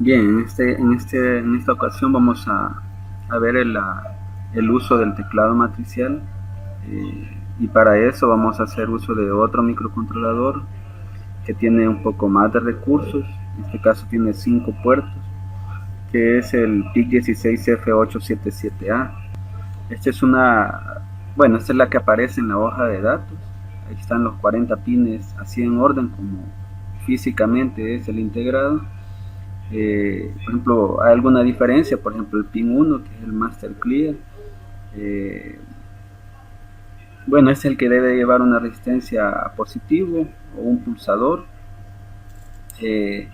Bien, en esta ocasión vamos a ver el uso del teclado matricial, y para eso vamos a hacer uso de otro microcontrolador que tiene un poco más de recursos. En este caso tiene 5 puertos, que es el PIC16F877A. Esta es esta es la que aparece en la hoja de datos. Ahí están los 40 pines así en orden como físicamente es el integrado. Por ejemplo, hay alguna diferencia. Por ejemplo, el pin 1, que es el master clear, eh, bueno, es el que debe llevar una resistencia a positivo o un pulsador. eh,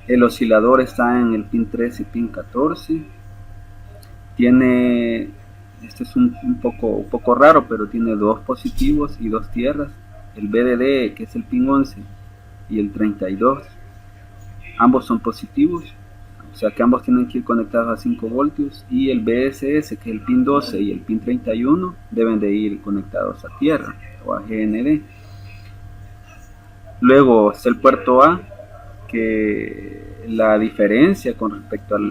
el oscilador está en el pin 13 y pin 14. Tiene, este es un poco raro, pero tiene 2 positivos y 2 tierras. El BDD, que es el pin 11, y el 32, ambos son positivos, o sea que ambos tienen que ir conectados a 5 voltios, y el BSS, que es el pin 12 y el pin 31, deben de ir conectados a tierra o a GND. Luego está el puerto A, que la diferencia con respecto al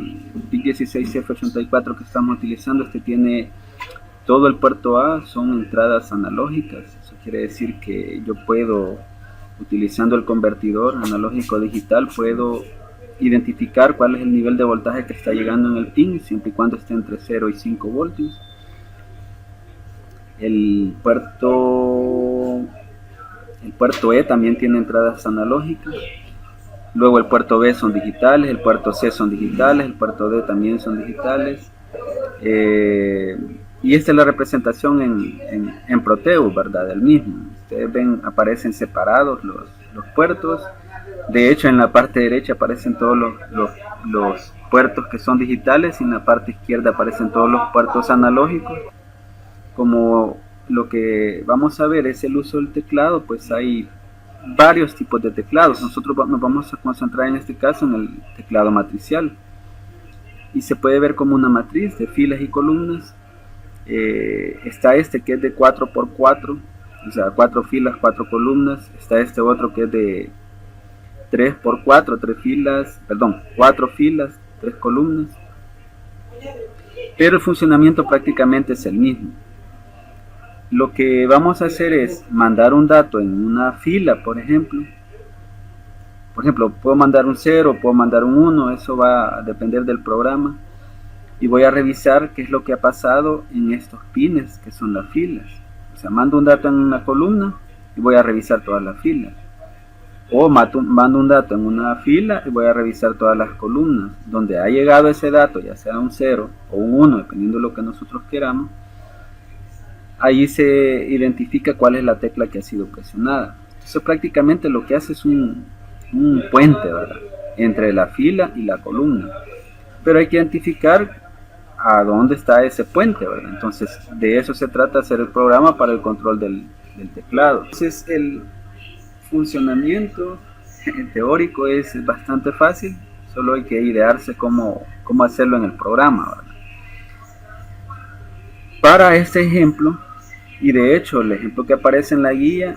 PIC 16F84 que estamos utilizando, tiene todo el puerto A, son entradas analógicas. Eso quiere decir que yo puedo, utilizando el convertidor analógico digital, puedo identificar cuál es el nivel de voltaje que está llegando en el pin, siempre y cuando esté entre 0 y 5 voltios. El puerto E también tiene entradas analógicas. Luego el puerto B son digitales, el puerto C son digitales, el puerto D también son digitales. Y esta es la representación en Proteus, ¿verdad? Del mismo. Ustedes ven, aparecen separados los puertos. De hecho, en la parte derecha aparecen todos los puertos que son digitales, y en la parte izquierda aparecen todos los puertos analógicos. Como lo que vamos a ver es el uso del teclado, pues hay varios tipos de teclados. Nosotros nos vamos a concentrar en este caso en el teclado matricial, y se puede ver como una matriz de filas y columnas. Está este que es de 4x4, o sea, 4 filas, 4 columnas. Está este otro que es de 3x4, 3 filas, perdón, 4 filas, 3 columnas. Pero el funcionamiento prácticamente es el mismo. Lo que vamos a hacer es mandar un dato en una fila, por ejemplo. Puedo mandar un 0, puedo mandar un 1, eso va a depender del programa. Y voy a revisar qué es lo que ha pasado en estos pines, que son las filas. O sea, mando un dato en una columna y voy a revisar todas las filas. O mando un dato en una fila y voy a revisar todas las columnas. Donde ha llegado ese dato, ya sea un 0 o un 1, dependiendo de lo que nosotros queramos, ahí se identifica cuál es la tecla que ha sido presionada. Entonces prácticamente lo que hace es un puente, ¿verdad?, entre la fila y la columna. Pero hay que identificar a dónde está ese puente, ¿verdad? Entonces de eso se trata, hacer el programa para el control del teclado. Entonces el funcionamiento teórico es bastante fácil, solo hay que idearse cómo hacerlo en el programa, ¿verdad? Para este ejemplo, y de hecho el ejemplo que aparece en la guía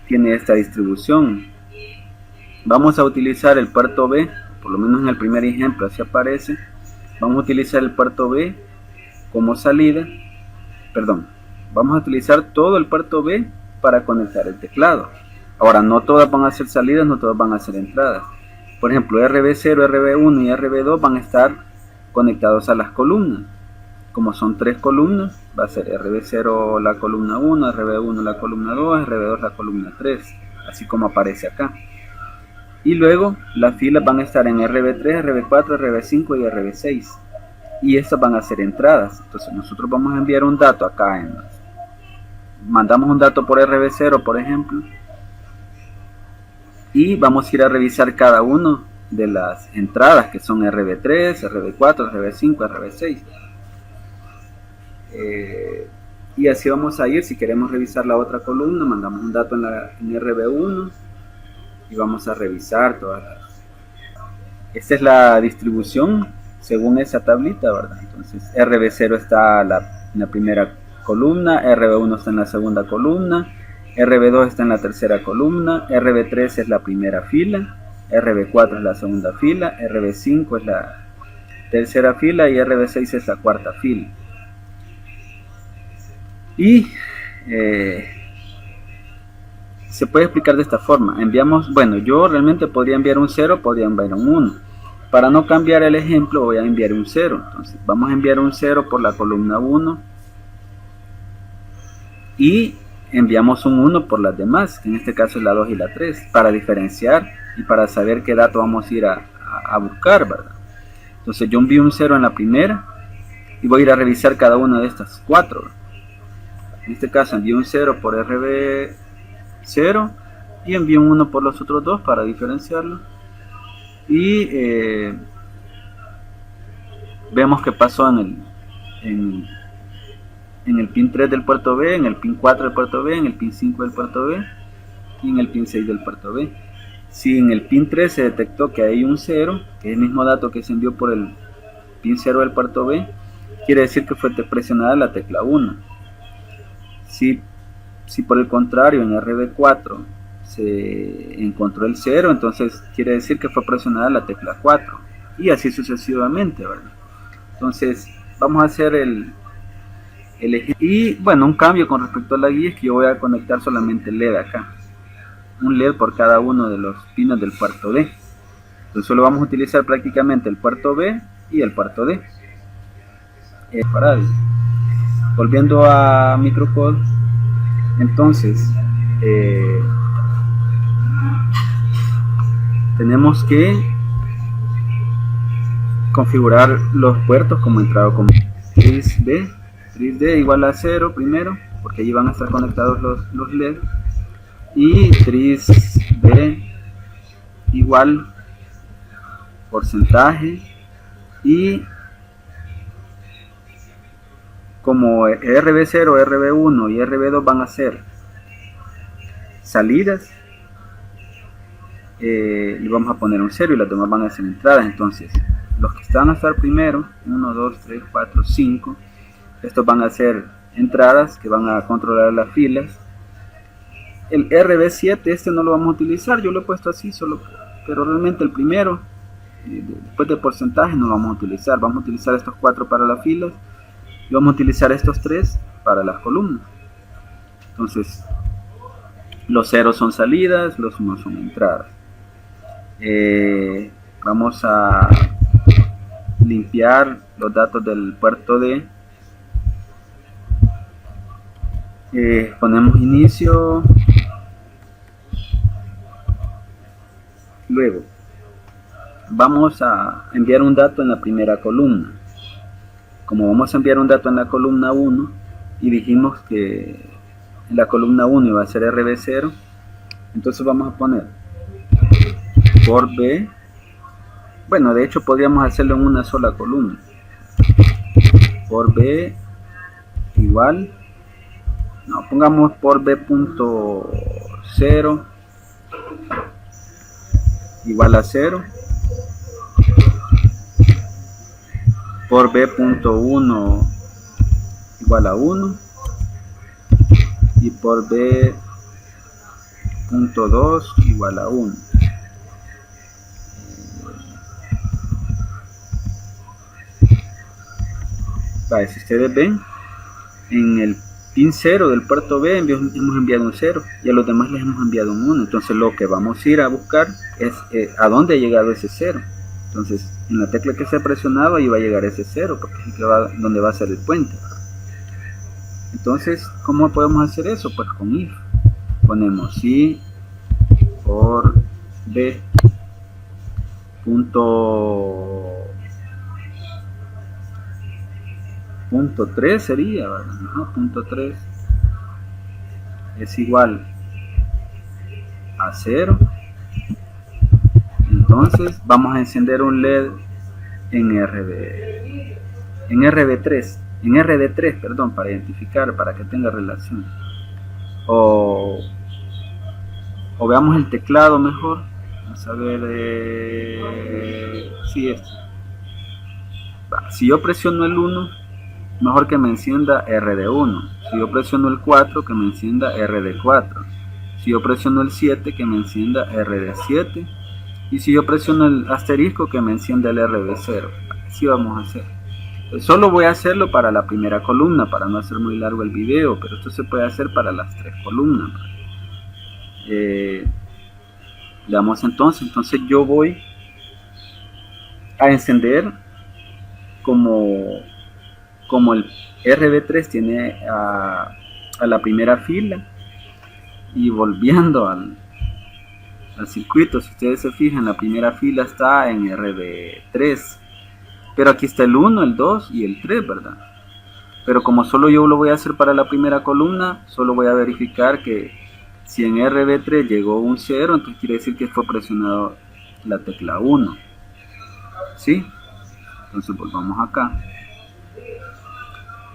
tiene esta distribución. Vamos a utilizar el puerto B, por lo menos en el primer ejemplo así aparece. Vamos a utilizar el puerto B como salida, vamos a utilizar todo el puerto B para conectar el teclado. Ahora, no todas van a ser salidas, no todas van a ser entradas. Por ejemplo, RB0, RB1 y RB2 van a estar conectados a las columnas. Como son 3 columnas, va a ser RB0 la columna 1, RB1 la columna 2, RB2 la columna 3, así como aparece acá. Y luego las filas van a estar en RB3, RB4, RB5 y RB6. Y estas van a ser entradas. Entonces nosotros vamos a enviar un dato acá. Mandamos un dato por RB0, por ejemplo. Y vamos a ir a revisar cada uno de las entradas, que son RB3, RB4, RB5, RB6. Y así vamos a ir. Si queremos revisar la otra columna, mandamos un dato en RB1 y vamos a revisar todas las. Esta es la distribución según esa tablita, ¿verdad? Entonces RB0 está en la primera columna, RB1 está en la segunda columna, RB2 está en la tercera columna, RB3 es la primera fila, RB4 es la segunda fila, RB5 es la tercera fila y RB6 es la cuarta fila. Y se puede explicar de esta forma. Enviamos, bueno, yo realmente podría enviar un 0, podría enviar un 1. Para no cambiar el ejemplo voy a enviar un 0. Entonces vamos a enviar un 0 por la columna 1 y enviamos un 1 por las demás, que en este caso es la 2 y la 3, para diferenciar y para saber qué dato vamos a ir a buscar, ¿verdad? Entonces yo envío un 0 en la primera y voy a ir a revisar cada una de estas 4. En este caso envío un 0 por RB0 y envío un 1 por los otros dos para diferenciarlo. Y vemos que pasó en el pin 3 del puerto B, en el pin 4 del puerto B, en el pin 5 del puerto B y en el pin 6 del puerto B. Si en el pin 3 se detectó que hay un 0, que es el mismo dato que se envió por el pin 0 del puerto B, quiere decir que fue presionada la tecla 1. Si por el contrario en RB4 se encontró el 0, entonces quiere decir que fue presionada la tecla 4 y así sucesivamente, ¿verdad? Entonces vamos a hacer el ejemplo. Y bueno, un cambio con respecto a la guía es que yo voy a conectar solamente el LED acá, un LED por cada uno de los pines del puerto D. Entonces solo vamos a utilizar prácticamente el puerto B y el puerto D. Volviendo a microcode, entonces tenemos que configurar los puertos como entrada o como trisD igual a 0 primero, porque allí van a estar conectados los LED, y trisD igual porcentaje, y como RB0, RB1 y RB2 van a ser salidas, le vamos a poner un 0 y las demás van a ser entradas. Entonces los que están a estar primero, 1, 2, 3, 4, 5, estos van a ser entradas que van a controlar las filas. El RB7 este no lo vamos a utilizar, yo lo he puesto así solo, pero realmente el primero, después del porcentaje, no lo vamos a utilizar. Vamos a utilizar estos 4 para las filas y vamos a utilizar estos 3 para las columnas. Entonces los 0 son salidas, los 1 son entradas. Vamos a limpiar los datos del puerto D. Ponemos inicio, luego vamos a enviar un dato en la primera columna. Como vamos a enviar un dato en la columna 1 y dijimos que en la columna 1 iba a ser RB0, entonces vamos a poner por B. Bueno, de hecho podríamos hacerlo en una sola columna. Por B igual, no, pongamos por B.0 igual a 0, por B.1 igual a 1 y por B.2 igual a 1. Vale, si ustedes ven, en el pin 0 del puerto B hemos enviado un 0 y a los demás les hemos enviado un 1. Entonces lo que vamos a ir a buscar es a dónde ha llegado ese 0. Entonces en la tecla que se ha presionado ahí va a llegar ese 0, porque es donde va a ser el puente. Entonces, ¿cómo podemos hacer eso? Pues con if. Ponemos si por B punto 3 sería, ¿verdad? Ajá, punto 3 es igual a 0. Entonces vamos a encender un LED en RD3, perdón, para identificar, para que tenga relación. O veamos el teclado mejor. Vamos a ver, si yo presiono el 1, mejor que me encienda RD1. Si yo presiono el 4, que me encienda RD4. Si yo presiono el 7, que me encienda RD7. Y si yo presiono el asterisco, que me enciende el RB0. Así vamos a hacer. Solo voy a hacerlo para la primera columna, para no hacer muy largo el video, pero esto se puede hacer para las 3 columnas. Veamos entonces yo voy a encender como el RB3 tiene a la primera fila, y volviendo al circuito, si ustedes se fijan, la primera fila está en RB3, pero aquí está el 1, el 2 y el 3, ¿verdad? Pero como solo yo lo voy a hacer para la primera columna, solo voy a verificar que si en RB3 llegó un 0, entonces quiere decir que fue presionado la tecla 1. ¿Sí? Entonces volvamos acá.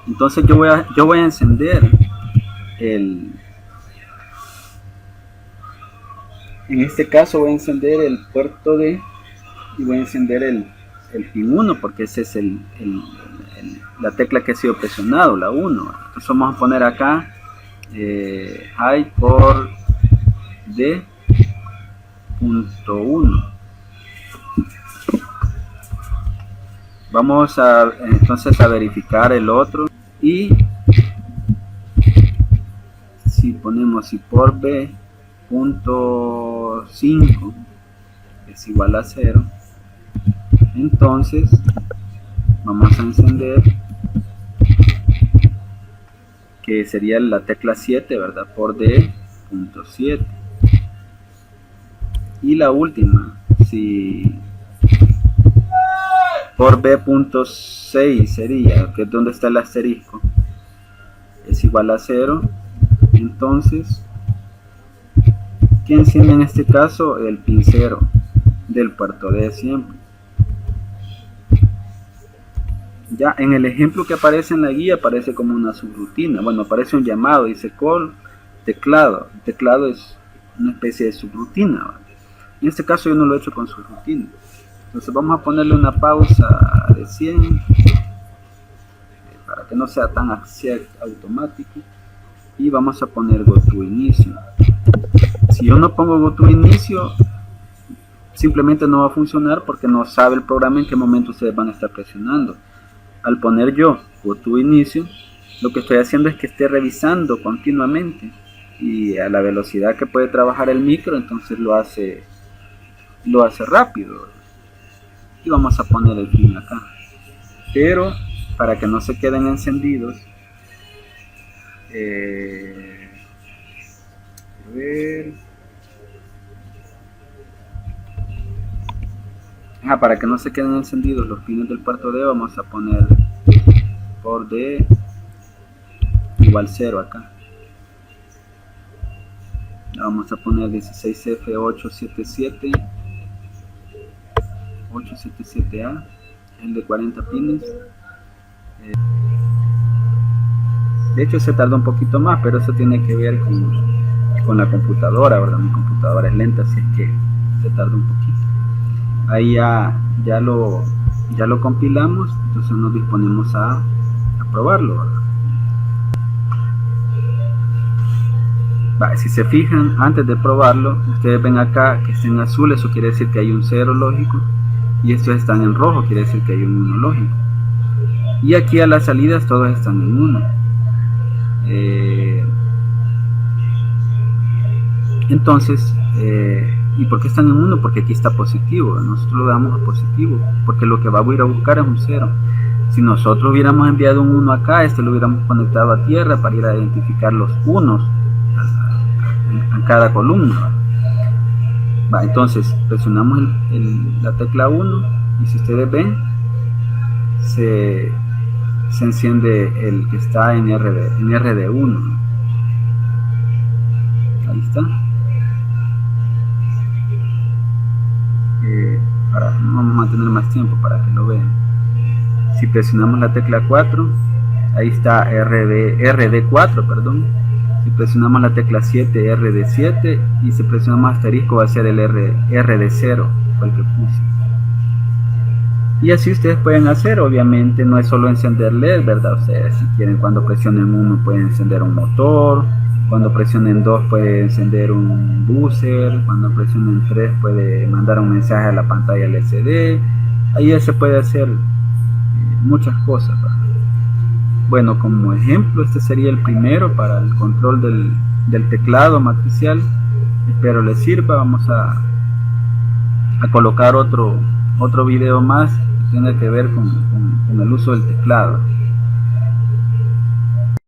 Entonces yo voy a encender en este caso voy a encender el puerto D y voy a encender el pin 1, porque ese es la tecla que ha sido presionado, la 1. Entonces vamos a poner acá high por D.1. Vamos entonces a verificar el otro, y si ponemos si por B.5 es igual a 0, entonces vamos a encender, que sería la tecla 7, ¿verdad? Por D.7. Y la última, si por B.6 sería, que es donde está el asterisco, es igual a 0, entonces, ¿qué enciende en este caso? El pin 0 del puerto D siempre. Ya en el ejemplo que aparece en la guía, aparece como una subrutina. Bueno, aparece un llamado, dice call teclado. El teclado es una especie de subrutina, ¿vale? En este caso yo no lo he hecho con subrutina. Entonces vamos a ponerle una pausa de 100 para que no sea tan automático, y vamos a poner go to inicio. Si yo no pongo go to inicio, simplemente no va a funcionar, porque no sabe el programa en qué momento ustedes van a estar presionando. Al poner yo go to inicio, lo que estoy haciendo es que esté revisando continuamente, y a la velocidad que puede trabajar el micro, entonces lo hace rápido. Y vamos a poner el pin acá, pero para que no se queden encendidos, para que no se queden encendidos los pines del puerto D, vamos a poner por D igual 0 acá. Vamos a poner 16F877 877A, el de 40 pines. De hecho se tarda un poquito más, pero eso tiene que ver con la computadora, ¿verdad? Mi computadora es lenta, así es que se tarda un poquito. Ahí ya lo compilamos, entonces nos disponemos a probarlo, ¿verdad? Si se fijan, antes de probarlo, ustedes ven acá que está en azul, eso quiere decir que hay un 0 lógico, y estos están en rojo, quiere decir que hay un 1 lógico. Y aquí a las salidas todos están en 1. Entonces, ¿y por qué están en 1? Porque aquí está positivo, nosotros lo damos a positivo, porque lo que va a ir a buscar es un 0. Si nosotros hubiéramos enviado un 1 acá, lo hubiéramos conectado a tierra para ir a identificar los unos en cada columna. Entonces presionamos la tecla 1, y si ustedes ven, se enciende el que está en RD1. Ahí está. Vamos a tener más tiempo para que lo vean. Si presionamos la tecla 4, ahí está RD4, perdón. Si presionamos la tecla 7, RD7, y si presionamos asterisco va a ser el RD0, fue el que puse. Y así ustedes pueden hacer. Obviamente no es solo encender LED, ¿verdad? O sea, si quieren, cuando presionen 1 pueden encender un motor, Cuando presionen 2 puede encender un buzzer, cuando presionen 3 puede mandar un mensaje a la pantalla LCD. Ahí ya se puede hacer muchas cosas. Bueno, como ejemplo, este sería el primero para el control del teclado matricial. Espero les sirva. Vamos a colocar otro video más que tiene que ver con el uso del teclado.